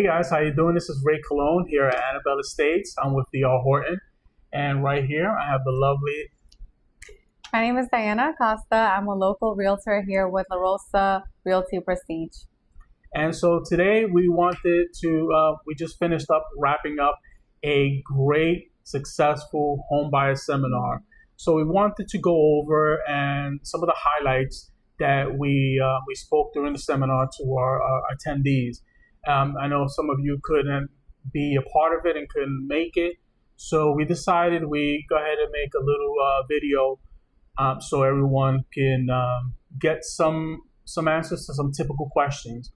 guys, how you doing? This is Ray Cologne here at Annabelle Estates. I'm with DR Horton, and right here I have the lovely. My name is Diana Acosta. I'm a local realtor here with the Rosa Realty Prestige. And so today we wanted to, we just finished up wrapping up a great, successful home buyer seminar. So we wanted to go over and some of the highlights that we spoke during the seminar to our attendees. I know some of you couldn't be a part of it and couldn't make it. So we decided we go ahead and make a little video so everyone can get some answers to some typical questions.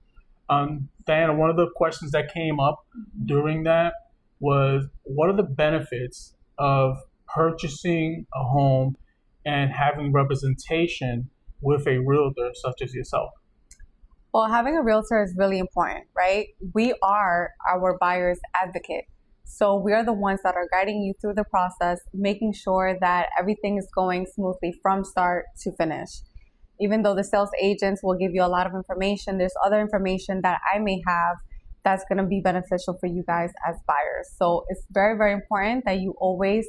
Diana, one of the questions that came up during that was, what are the benefits of purchasing a home and having representation with a realtor such as yourself? Well, having a realtor is really important, right? We are our buyer's advocate. So we are the ones that are guiding you through the process, making sure that everything is going smoothly from start to finish. Even though the sales agents will give you a lot of information, there's other information that I may have that's going to be beneficial for you guys as buyers. So it's very, very important that you always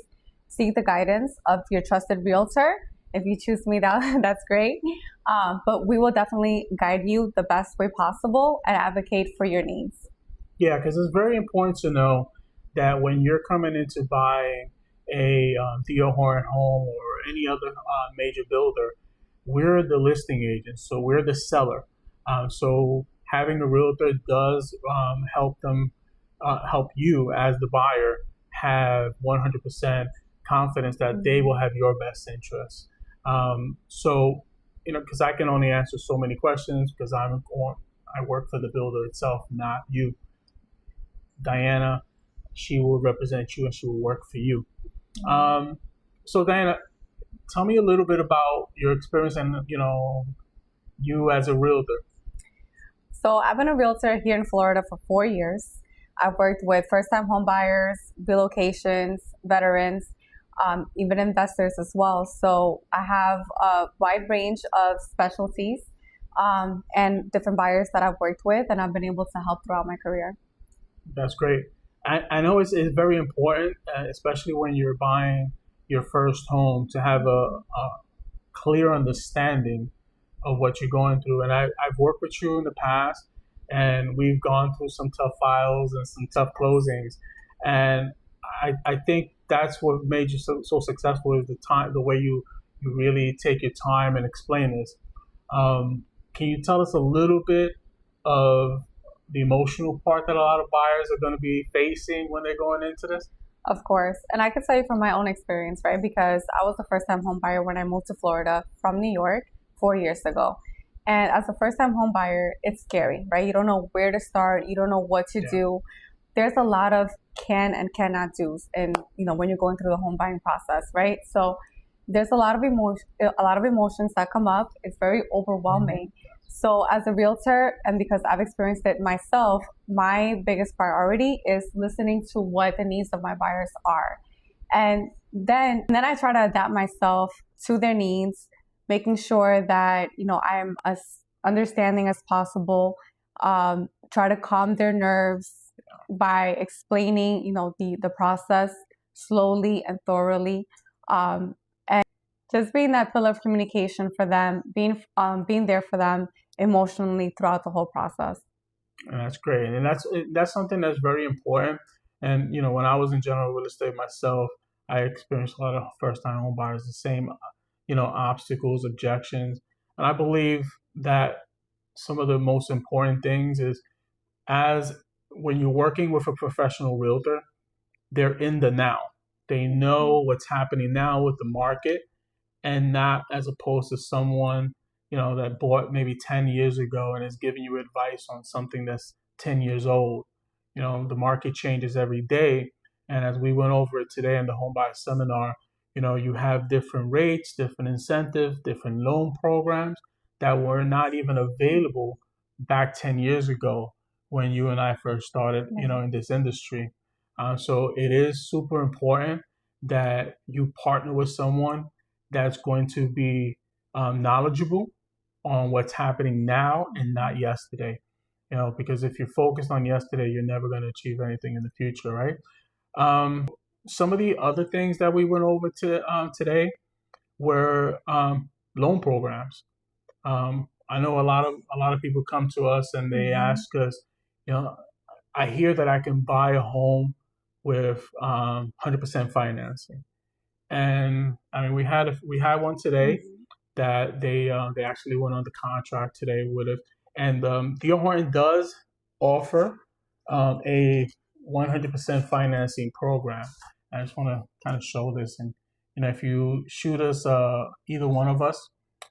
seek the guidance of your trusted realtor. If you choose me, that's great. But we will definitely guide you the best way possible and advocate for your needs. Yeah, because it's very important to know that when you're coming into buying a DR Horton home or any other major builder, we're the listing agent, so we're the seller. So having a realtor does help you as the buyer have 100% confidence that they will have your best interest. So, because I can only answer so many questions because I work for the builder itself, not you. Diana, she will represent you and she will work for you. So Diana, tell me a little bit about your experience and, you as a realtor. So I've been a realtor here in Florida for 4 years. I've worked with first-time home buyers, relocations, veterans, even investors as well. So I have a wide range of specialties and different buyers that I've worked with, and I've been able to help throughout my career. That's great. I know it's very important, especially when you're buying your first home, to have a clear understanding of what you're going through. And I've worked with you in the past, and we've gone through some tough files and some tough closings. And I think that's what made you so successful, is the way you really take your time and explain this. Can you tell us a little bit of the emotional part that a lot of buyers are going to be facing when they're going into this? Of course. And I can tell you from my own experience, right? Because I was a first-time home buyer when I moved to Florida from New York 4 years ago. And as a first-time home buyer, it's scary, right? You don't know where to start. You don't know what to do. There's a lot of can and cannot do's, and when you're going through the home buying process, right? So there's a lot of emotions that come up. It's very overwhelming. So as a realtor, and because I've experienced it myself, my biggest priority is listening to what the needs of my buyers are. And then I try to adapt myself to their needs, making sure that, I'm as understanding as possible, try to calm their nerves by explaining, the process slowly and thoroughly, and just being that pillar of communication for them, being there for them emotionally throughout the whole process. And that's great. And that's something that's very important. And, when I was in general real estate myself, I experienced a lot of first-time home buyers, the same, obstacles, objections. And I believe that some of the most important things is, when you're working with a professional realtor, they're in the now. They know what's happening now with the market, and not as opposed to someone, that bought maybe 10 years ago and is giving you advice on something that's 10 years old. The market changes every day. And as we went over it today in the home buyer seminar, you have different rates, different incentives, different loan programs that were not even available back 10 years ago when you and I first started, in this industry. So it is super important that you partner with someone that's going to be knowledgeable on what's happening now and not yesterday. because if you're focused on yesterday, you're never going to achieve anything in the future, right? Some of the other things that we went over today were loan programs. I know a lot of people come to us and they Mm-hmm. ask us, you know, I hear that I can buy a home with 100% financing, and I mean we had one today Mm-hmm. that they actually went on the contract today with it, and DR Horton does offer a 100% financing program. I just want to kind of show this, and if you shoot us either one of us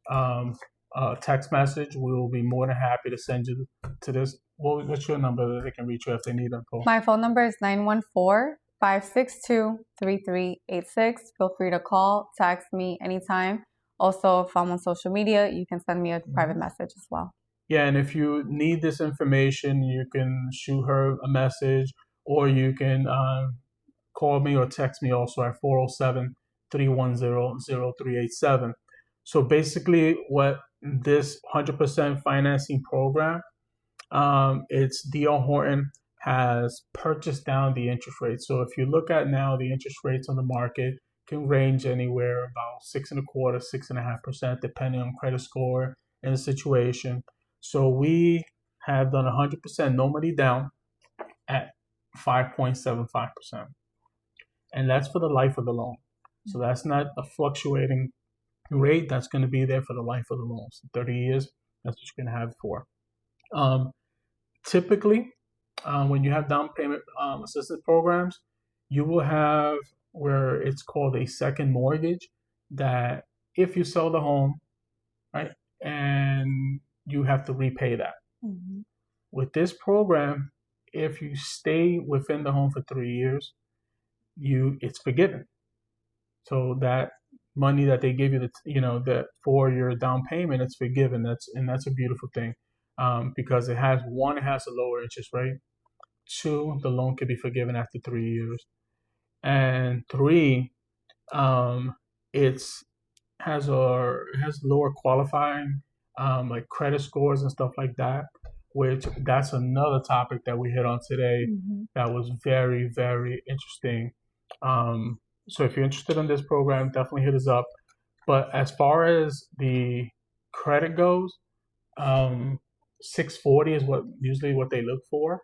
um, a text message, we will be more than happy to send you to this. What's your number that they can reach you if they need info? My phone number is 914-562-3386. Feel free to call, text me anytime. Also, if I'm on social media, you can send me a private message as well. Yeah, and if you need this information, you can shoot her a message, or you can call me or text me also at 407-310-0387. So basically, what this 100% financing program, it's DR Horton has purchased down the interest rate. So if you look at now, the interest rates on the market can range anywhere about 6.25, 6.5%, depending on credit score and the situation. So we have done 100% no money down at 5.75%, and that's for the life of the loan. So that's not a fluctuating rate. That's going to be there for the life of the loan. So 30 years, that's what you're going to have it for. Um, Typically, when you have down payment assistance programs, you will have where it's called a second mortgage, that if you sell the home, right, and you have to repay that. Mm-hmm. With this program, if you stay within the home for 3 years, it's forgiven. So that money that they give you, that for your down payment, it's forgiven. That's a beautiful thing, because it has a lower interest rate. Two, the loan can be forgiven after 3 years, and three, um, it's it has lower qualifying, like credit scores and stuff like that. Which that's another topic that we hit on today. Mm-hmm. That was very very interesting. Um, so if you're interested in this program, definitely hit us up. But as far as the credit goes, 640 is what they look for.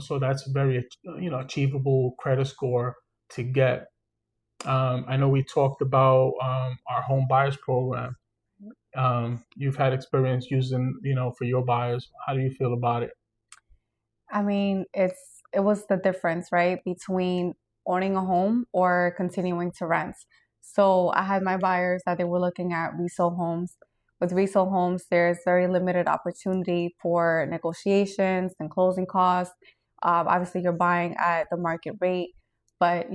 So that's a very achievable credit score to get. I know we talked about our home buyers program. You've had experience using, for your buyers. How do you feel about it? I mean, it was the difference, right, between owning a home or continuing to rent. So I had my buyers that they were looking at resale homes. With resale homes, there's very limited opportunity for negotiations and closing costs. Obviously, you're buying at the market rate, but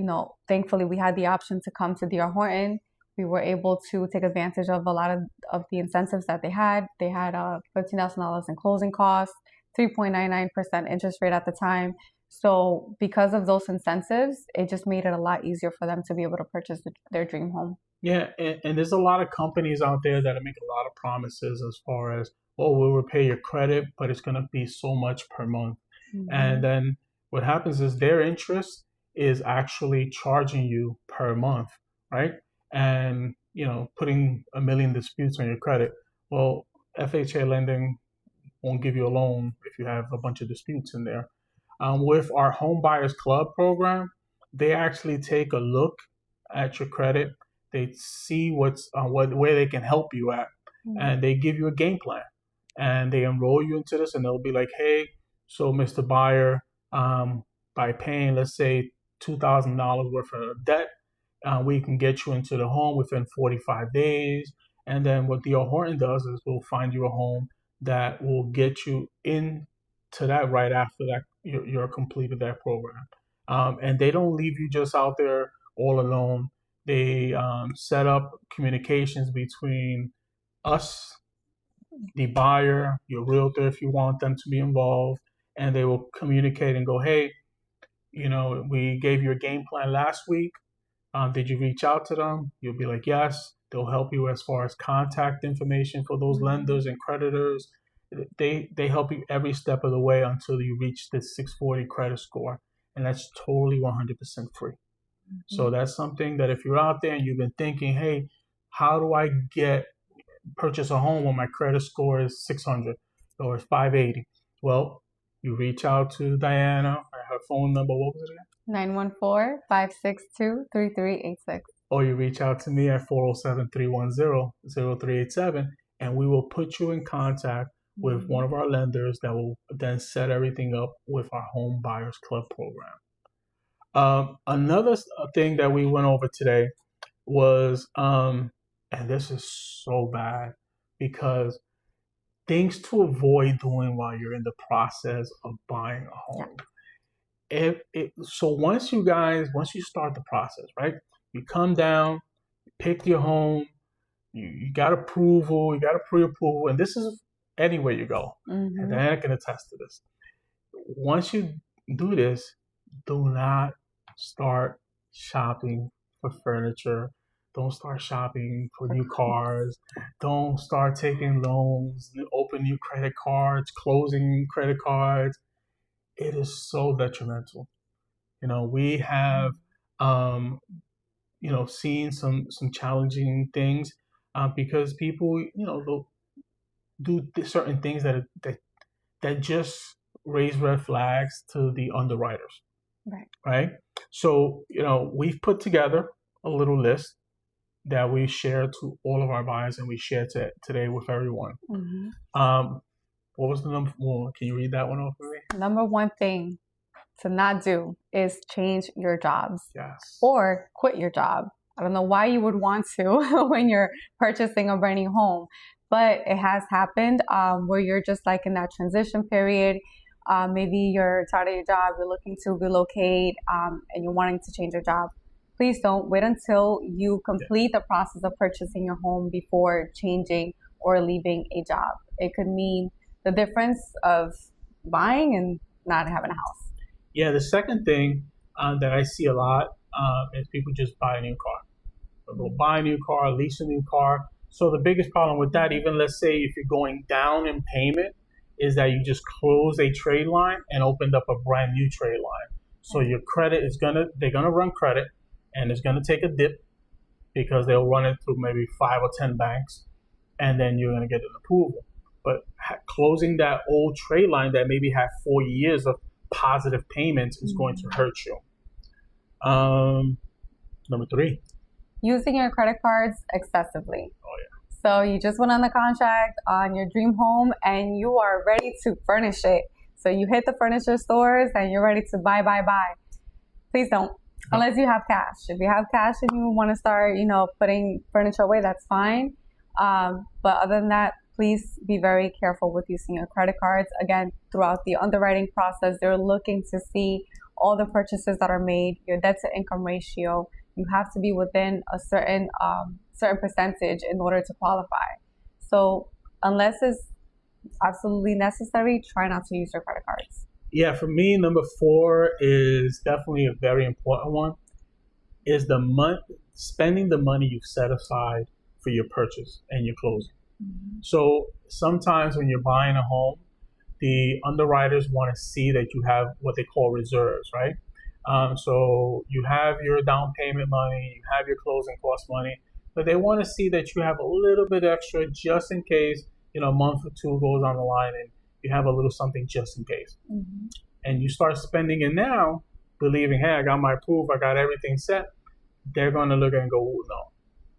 thankfully, we had the option to come to DR Horton. We were able to take advantage of a lot of the incentives that they had. They had $15,000 in closing costs, 3.99% interest rate at the time. So because of those incentives, it just made it a lot easier for them to be able to purchase their dream home. Yeah, and there's a lot of companies out there that make a lot of promises as far as, oh, we'll repay your credit, but it's going to be so much per month. Mm-hmm. And then what happens is their interest is actually charging you per month, right? And, putting a million disputes on your credit. Well, FHA lending won't give you a loan if you have a bunch of disputes in there. With our Home Buyers Club program, they actually take a look at your credit. They see where they can help you at, and they give you a game plan, and they enroll you into this, and they'll be like, hey, so Mr. Buyer, by paying, let's say, $2,000 worth of debt, we can get you into the home within 45 days. And then what D.R. Horton does is we'll find you a home that will get you into that right after that you're completed that program. And they don't leave you just out there all alone. They set up communications between us, the buyer, your realtor, if you want them to be involved, and they will communicate and go, hey, we gave you a game plan last week. Did you reach out to them? You'll be like, yes. They'll help you as far as contact information for those lenders and creditors. they help you every step of the way until you reach the 640 credit score, and that's totally 100% free. So that's something that if you're out there and you've been thinking, hey, how do I purchase a home when my credit score is 600 or 580? Well, you reach out to Diana. Her phone number, what was it again? 914-562-3386. Or you reach out to me at 407-310-0387, and we will put you in contact with one of our lenders that will then set everything up with our Home Buyers Club program. Another thing that we went over today was, and this is so bad, because things to avoid doing while you're in the process of buying a home. So once you start the process, right? You come down, you pick your home, you got approval, you got a pre-approval, and this is anywhere you go. And Diana can attest to this. Once you do this, do not start shopping for furniture. Don't start shopping for new cars. Don't start taking loans, open new credit cards, closing credit cards. It is so detrimental. We have, seen some challenging things because people, they'll do certain things that just raise red flags to the underwriters. Right. So, we've put together a little list that we share to all of our buyers, and we share today with everyone. What was the number one? Can you read that one off for me? Number one thing to not do is change your jobs. Yes. Or quit your job. I don't know why you would want to when you're purchasing a brand new home, but it has happened where you're just like in that transition period. Maybe you're tired of your job, you're looking to relocate, and you're wanting to change your job. Please don't wait until you complete the process of purchasing your home before changing or leaving a job. It could mean the difference of buying and not having a house. Yeah, the second thing that I see a lot is people just buy a new car. They'll buy a new car, lease a new car. So the biggest problem with that, even let's say if you're going down in payment, is that you just close a trade line and opened up a brand new trade line. So your credit they're gonna run credit, and it's gonna take a dip because they'll run it through maybe 5 or 10 banks, and then you're gonna get an approval. But closing that old trade line that maybe had 4 years of positive payments is going to hurt you. Number 3. Using your credit cards excessively. Oh, yeah. So you just went on the contract on your dream home and you are ready to furnish it. So you hit the furniture stores and you're ready to buy. Please don't. Unless you have cash. If you have cash and you want to start, putting furniture away, that's fine. But other than that, please be very careful with using your credit cards. Again, throughout the underwriting process, they're looking to see all the purchases that are made, your debt to income ratio. You have to be within a certain percentage in order to qualify. So unless it's absolutely necessary, try not to use your credit cards. Yeah, for me, number 4 is definitely a very important one. Is spending the money you've set aside for your purchase and your closing. So sometimes when you're buying a home, the underwriters want to see that you have what they call reserves, right? So you have your down payment money, you have your closing cost money, but they want to see that you have a little bit extra just in case, a month or 2 goes on the line and you have a little something just in case. And you start spending it now, believing, hey, I got my proof, I got everything set. They're going to look and go,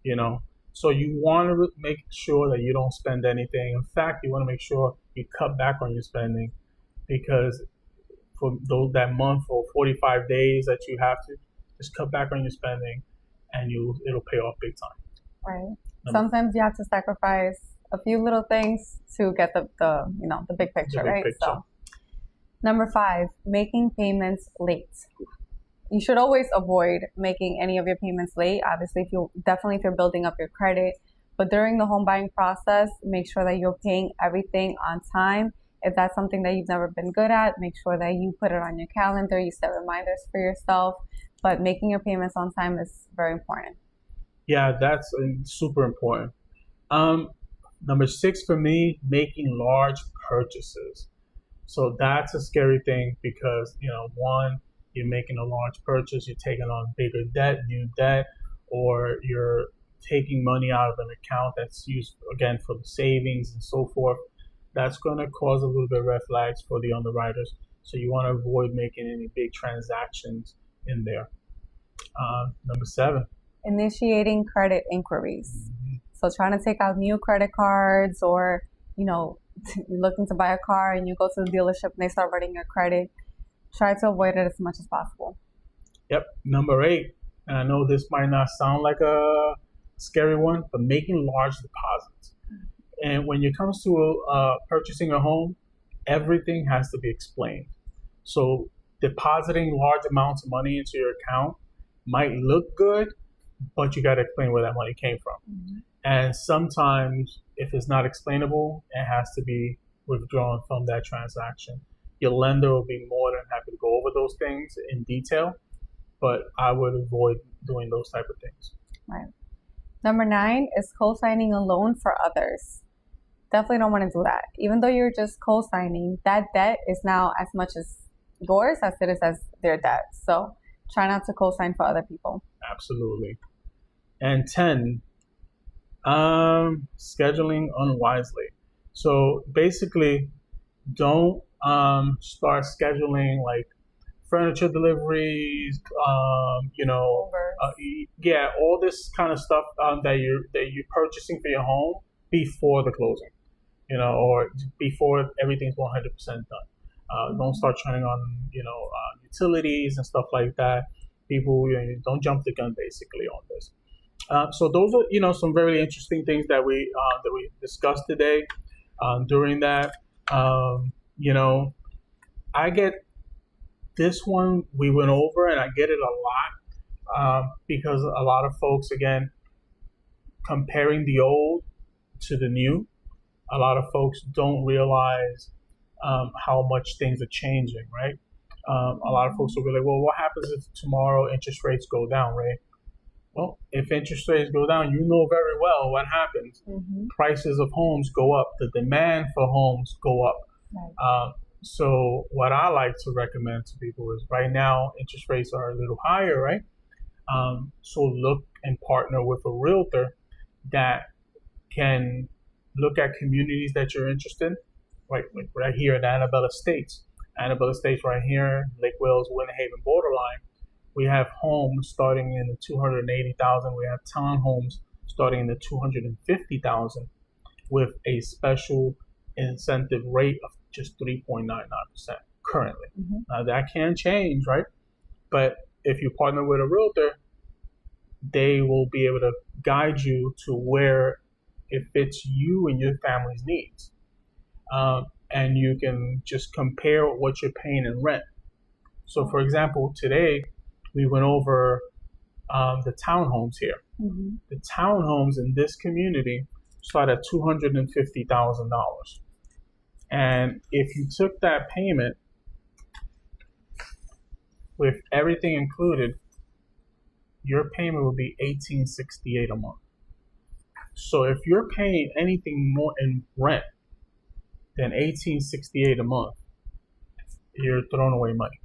no, So you want to make sure that you don't spend anything. In fact, you want to make sure you cut back on your spending, because for that month or 45 days that you have to, just cut back on your spending, and it'll pay off big time. Right. Sometimes you have to sacrifice a few little things to get the big picture, right? So, number 5, making payments late. You should always avoid making any of your payments late. Obviously, if you're building up your credit, but during the home buying process, make sure that you're paying everything on time. If that's something that you've never been good at, make sure that you put it on your calendar, you set reminders for yourself, but making your payments on time is very important. Yeah, that's super important. Number six for me, making large purchases. So that's a scary thing because, one, you're making a large purchase, you're taking on bigger debt, new debt, or you're taking money out of an account that's used again for the savings and so forth. That's going to cause a little bit of red flags for the underwriters. So you want to avoid making any big transactions in there. Number seven. Initiating credit inquiries. So trying to take out new credit cards, or, you're looking to buy a car and you go to the dealership and they start running your credit. Try to avoid it as much as possible. Yep. Number eight. And I know this might not sound like a scary one, but making large deposits. And when it comes to purchasing a home, everything has to be explained. So depositing large amounts of money into your account might look good, but you got to explain where that money came from. Mm-hmm. And sometimes, if it's not explainable, it has to be withdrawn from that transaction. Your lender will be more than happy to go over those things in detail, but I would avoid doing those type of things. Right. Number 9 is co-signing a loan for others. Definitely don't want to do that. Even though you're just co-signing, that debt is now as much as yours as it is as their debt. So try not to co-sign for other people. Absolutely. And 10, scheduling unwisely. So basically, don't start scheduling like furniture deliveries, all this kind of stuff that you're purchasing for your home before the closing, or before everything's 100% done. Don't start turning on, utilities and stuff like that. People, don't jump the gun basically on this. So those are, some very interesting things that we discussed today. During that, I get this one we went over, and I get it a lot because a lot of folks, again, comparing the old to the new, a lot of folks don't realize how much things are changing, right? A lot of folks will be like, well, what happens if tomorrow interest rates go down, right? Well, if interest rates go down, you know very well what happens. Mm-hmm. Prices of homes go up. The demand for homes go up. Right. So what I like to recommend to people is right now, interest rates are a little higher, right? So look and partner with a realtor that can look at communities that you're interested in, like right here in Annabella Estates. Annabella Estates right here, Lake Wales, Winter Haven borderline. We have homes starting in the $280,000. We have townhomes starting in the $250,000 with a special incentive rate of just 3.99% currently. Mm-hmm. Now that can change, right? But if you partner with a realtor, they will be able to guide you to where it fits you and your family's needs. And you can just compare what you're paying in rent. So for example, today, we went over the townhomes here. Mm-hmm. The townhomes in this community start at $250,000. And if you took that payment with everything included, your payment would be $1,868 a month. So if you're paying anything more in rent than $1,868 a month, you're throwing away money.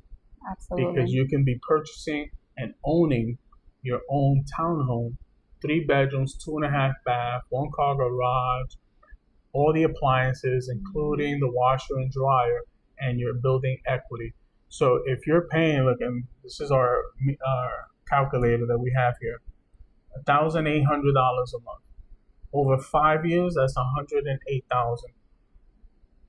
Absolutely. Because you can be purchasing and owning your own townhome, 3 bedrooms, 2.5 bath, 1 car garage, all the appliances, including the washer and dryer, and you're building equity. So if you're paying, look, and this is our calculator that we have here, $1,800 a month. Over 5 years, that's $108,000.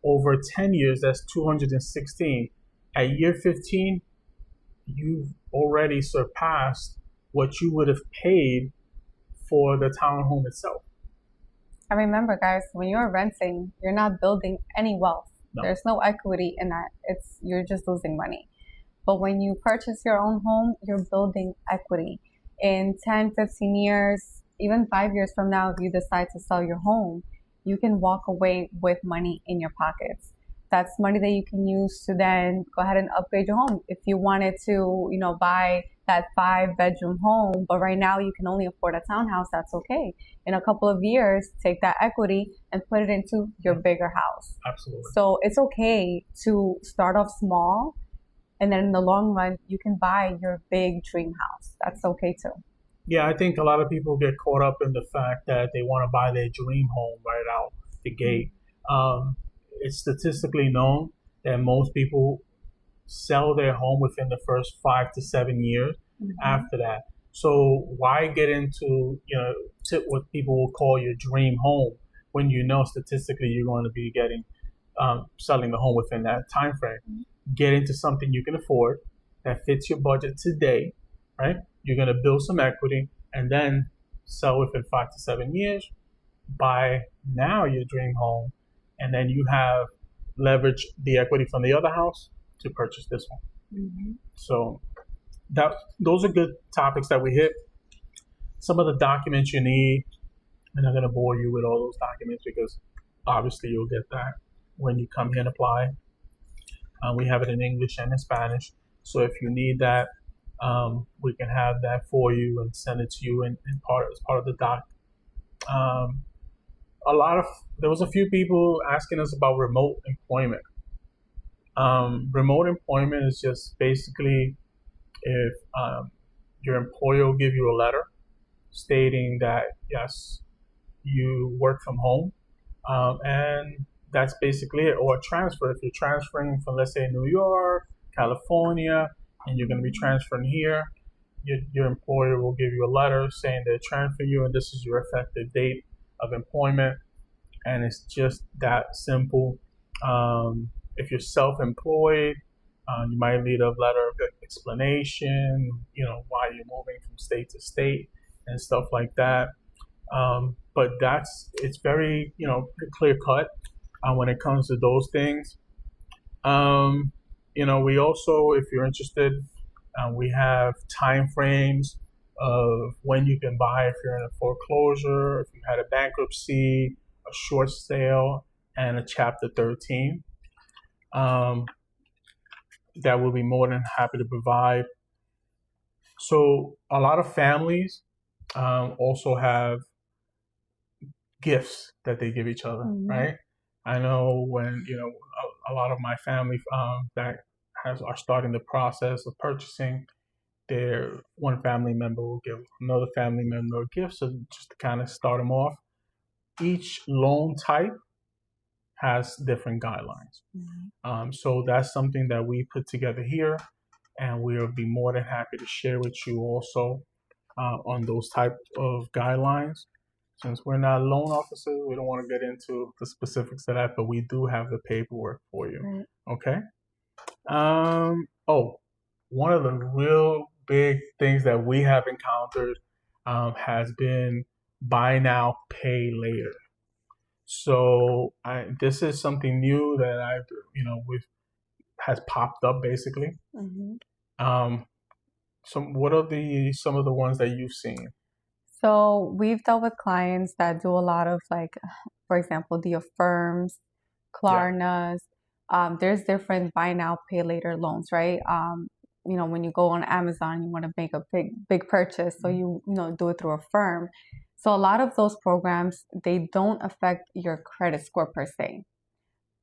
Over 10 years, that's $216,000. At year 15, you've already surpassed what you would have paid for the townhome itself. And remember, guys, when you're renting, you're not building any wealth. No. There's no equity in that. You're just losing money. But when you purchase your own home, you're building equity. In 10, 15 years, even 5 years from now, if you decide to sell your home, you can walk away with money in your pockets. that's money that you can use to then go ahead and upgrade your home. If you wanted to, buy that 5-bedroom home, but right now you can only afford a townhouse, that's okay. In a couple of years, take that equity and put it into your bigger house. Absolutely. So it's okay to start off small, and then in the long run, you can buy your big dream house. That's okay too. Yeah, I think a lot of people get caught up in the fact that they want to buy their dream home right out the gate. It's statistically known that most people sell their home within the first 5 to 7 years after that. So why get into, what people will call your dream home when you know statistically you're going to be getting selling the home within that time frame? Get into something you can afford that fits your budget today, right? You're going to build some equity and then sell within 5 to 7 years. Buy now your dream home, and then you have leverage the equity from the other house to purchase this one. So those are good topics that we hit. Some of the documents you need, I'm not going to bore you with all those documents because obviously you'll get that when you come here and apply. We have it in English and in Spanish. So if you need that, we can have that for you and send it to you as part of the doc. There was a few people asking us about remote employment. Remote employment is just basically if your employer will give you a letter stating that yes, you work from home, and that's basically it. Or a transfer. If you're transferring from, let's say, New York, California, and you're going to be transferring here, your employer will give you a letter saying they transfer you and this is your effective date of employment. And it's just that simple. If you're self-employed, you might need a letter of explanation, why you're moving from state to state and stuff like that. But it's very, clear cut when it comes to those things. We also, if you're interested, we have time frames of when you can buy if you're in a foreclosure, if you had a bankruptcy, a short sale, and a Chapter 13. That we'll be more than happy to provide. So a lot of families also have gifts that they give each other, right? I know when, a lot of my family that are starting the process of purchasing, one family member will give another family member a gift. So just to kind of start them off, each loan type has different guidelines. So that's something that we put together here, and we'll be more than happy to share with you also on those type of guidelines. Since we're not loan officers, we don't want to get into the specifics of that, but we do have the paperwork for you. Right. Okay. One of the real big things that we have encountered has been buy now, pay later. So this is something new that has popped up basically. So what are some of the ones that you've seen? So we've dealt with clients that do a lot of for example, the Affirms, Klarnas. There's different buy now, pay later loans, right? When you go on Amazon, you want to make a big purchase, so you do it through Affirm. So a lot of those programs, they don't affect your credit score per se,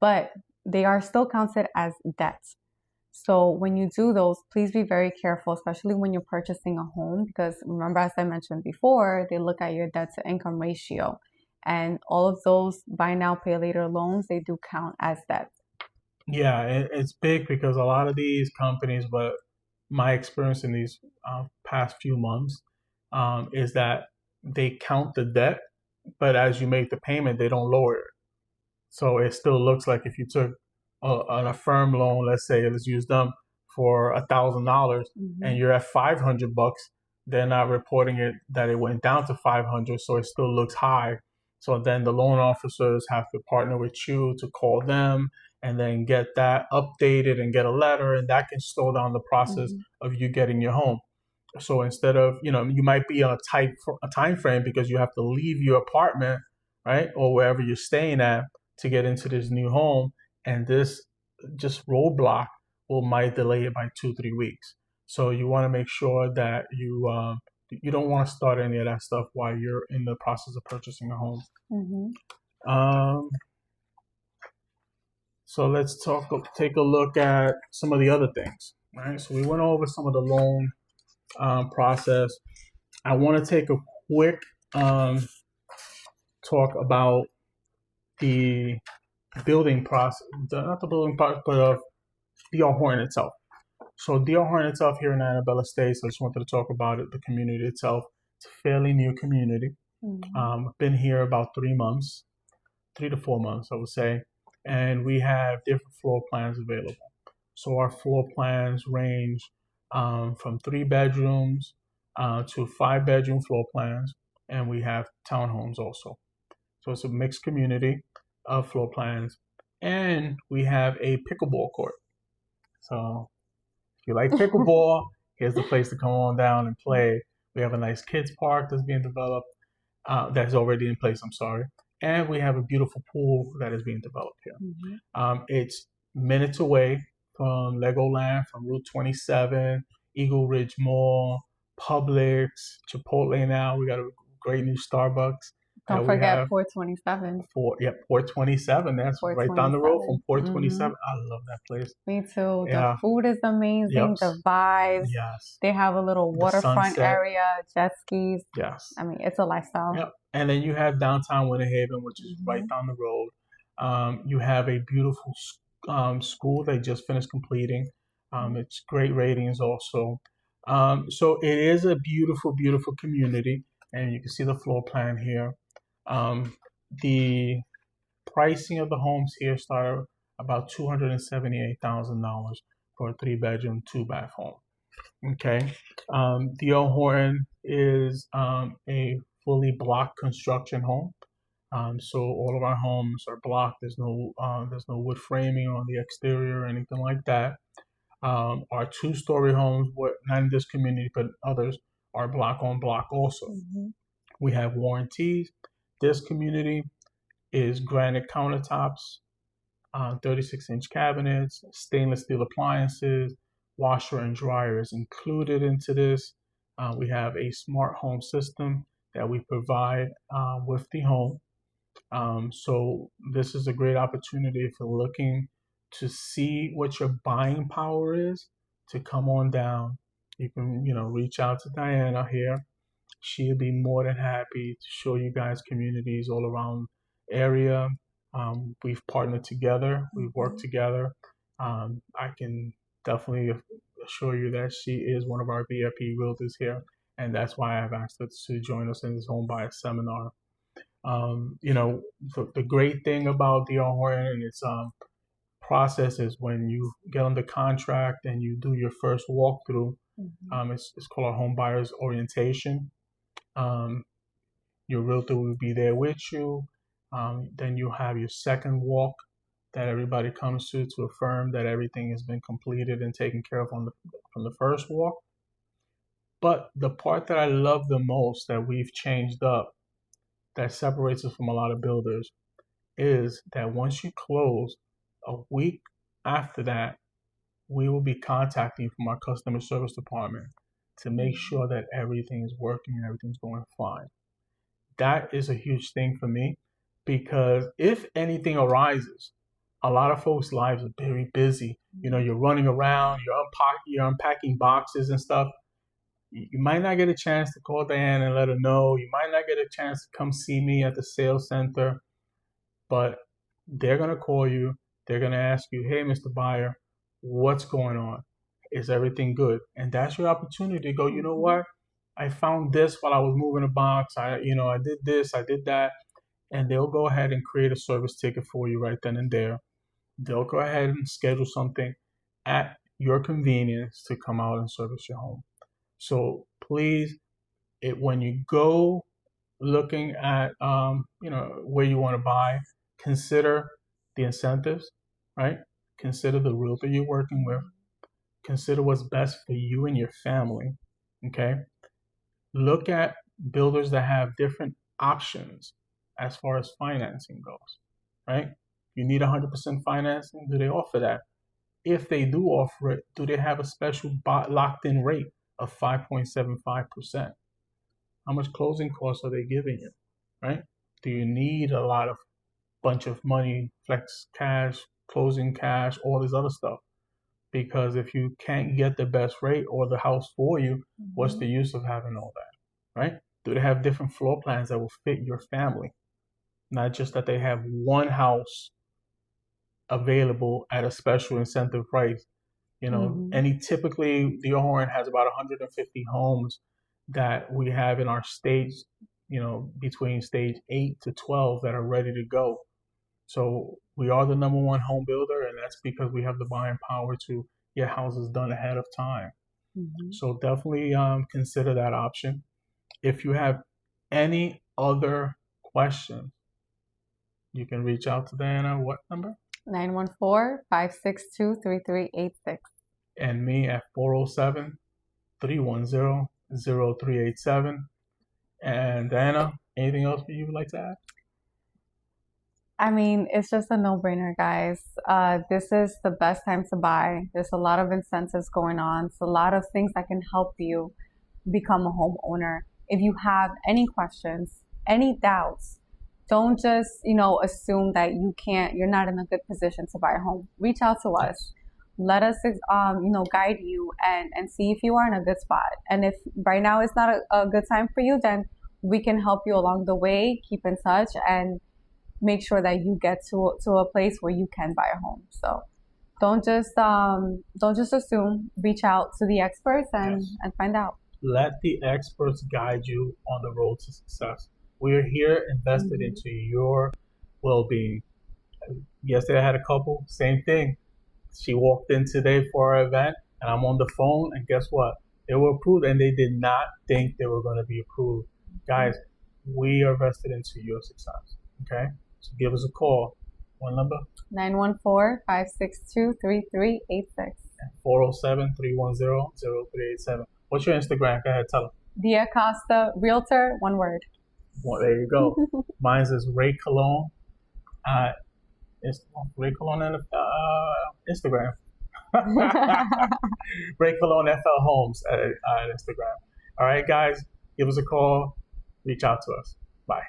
but they are still counted as debt. So when you do those, please be very careful, especially when you're purchasing a home, because remember, as I mentioned before, they look at your debt to income ratio, and all of those buy now, pay later loans, they do count as debt. Yeah, it's big because a lot of these companies, but my experience in these past few months is that they count the debt, but as you make the payment, they don't lower it. So it still looks like if you took an Affirm loan, let's use them for $1,000, and you're at $500, they're not reporting it that it went down to $500, so it still looks high. So then the loan officers have to partner with you to call them and then get that updated and get a letter, and that can slow down the process of you getting your home. So instead of, you might be on a time frame because you have to leave your apartment, right, or wherever you're staying at to get into this new home, and this just roadblock might delay it by 2-3 weeks. So you want to make sure that you don't want to start any of that stuff while you're in the process of purchasing a home. Um, so let's take a look at some of the other things. Right. So we went over some of the loan process. I want to take a quick talk about the building process, not the building process, but of DR Horton itself. So DR Horton itself here in Annabella Estates, I just wanted to talk about it, the community itself. It's a fairly new community. Been here about 3 months, 3 to 4 months, I would say. And we have different floor plans available. So our floor plans range from 3 bedrooms to 5 bedroom floor plans. And we have townhomes also. So it's a mixed community of floor plans. And we have a pickleball court. So if you like pickleball, here's the place to come on down and play. We have a nice kids park that's being developed, that's already in place, I'm sorry. And we have a beautiful pool that is being developed here. It's minutes away from Legoland, from Route 27, Eagle Ridge Mall, Publix, Chipotle now. We got a great new Starbucks. Don't forget 427. Port 27. That's Port right down the road from Port 27. Mm-hmm. I love that place. Me too. Yeah. The food is amazing. Yep. The vibes. Yes. They have a little waterfront area, jet skis. Yes. I mean, it's a lifestyle. Yep. And then you have downtown Winter Haven, which is right down the road. You have a beautiful school they just finished completing. It's great ratings also. So it is a beautiful, beautiful community. And you can see the floor plan here. The pricing of the homes here start about $278,000 for a 3 bedroom, 2 bath home. Okay. DR Horton is a fully block construction home. So all of our homes are blocked. There's no wood framing on the exterior or anything like that. Our 2-story homes, not in this community, but others, are block on block also. We have warranties. This community is granite countertops, 36-inch cabinets, stainless steel appliances, washer and dryer is included into this. We have a smart home system that we provide with the home. So this is a great opportunity if you're looking to see what your buying power is, to come on down. You can, reach out to Diana here. She'll be more than happy to show you guys communities all around area. We've partnered together. We've worked together. I can definitely assure you that she is one of our VIP realtors here, and that's why I've asked her to join us in this home buyer seminar. The great thing about DR Horton and its process is when you get under contract and you do your first walkthrough. It's called a home buyer's orientation. Your realtor will be there with you. Then you have your second walk that everybody comes to affirm that everything has been completed and taken care of from the first walk. But the part that I love the most that we've changed up, that separates us from a lot of builders, is that once you close, a week after that, we will be contacting you from our customer service department to make sure that everything is working and everything's going fine. That is a huge thing for me, because if anything arises, a lot of folks' lives are very busy. You're running around, you're unpacking boxes and stuff. You might not get a chance to call Diane and let her know. You might not get a chance to come see me at the sales center, but they're going to call you. They're going to ask you, hey, Mr. Buyer, what's going on? Is everything good? And that's your opportunity to go, you know what? I found this while I was moving a box. I did this, I did that. And they'll go ahead and create a service ticket for you right then and there. They'll go ahead and schedule something at your convenience to come out and service your home. So please, when you go looking at where you want to buy, consider the incentives, right? Consider the realtor you're working with. Consider what's best for you and your family. Okay. Look at builders that have different options as far as financing goes, right? You need 100% financing? Do they offer that? If they do offer it, do they have a special locked-in rate of 5.75%? How much closing costs are they giving you, right? Do you need a lot of bunch of money, flex cash, closing cash, all this other stuff? Because if you can't get the best rate or the house for you, what's the use of having all that, right? Do they have different floor plans that will fit your family? Not just that they have one house available at a special incentive price. Typically, DR Horton has about 150 homes that we have in our states, between stage 8 to 12 that are ready to go. So we are the number one home builder, and that's because we have the buying power to get houses done ahead of time. So definitely consider that option. If you have any other questions, you can reach out to Diana. What number? 914-562-3386. And me at 407-310-0387. And Diana, anything else you would like to add? I mean, it's just a no-brainer, guys. This is the best time to buy. There's a lot of incentives going on. It's a lot of things that can help you become a homeowner. If you have any questions, any doubts, don't just, assume that you're not in a good position to buy a home. Reach out to us. Let us, guide you and see if you are in a good spot. And if right now it's not a good time for you, then we can help you along the way. Keep in touch and make sure that you get to a place where you can buy a home. So don't just assume. Reach out to the experts and find out. Let the experts guide you on the road to success. We're here invested into your well-being. Yesterday I had a couple, same thing. She walked in today for our event, and I'm on the phone, and guess what? They were approved, and they did not think they were going to be approved. Guys, we are vested into your success, okay? So give us a call. What number? 914-562-3386. 407-310-0387. What's your Instagram? Go ahead, tell them. DR Acosta, Realtor, one word. Well, there you go. Mine is Ray Cologne. Ray Cologne on Instagram. Ray Cologne FL Homes at Instagram. All right, guys, give us a call. Reach out to us. Bye.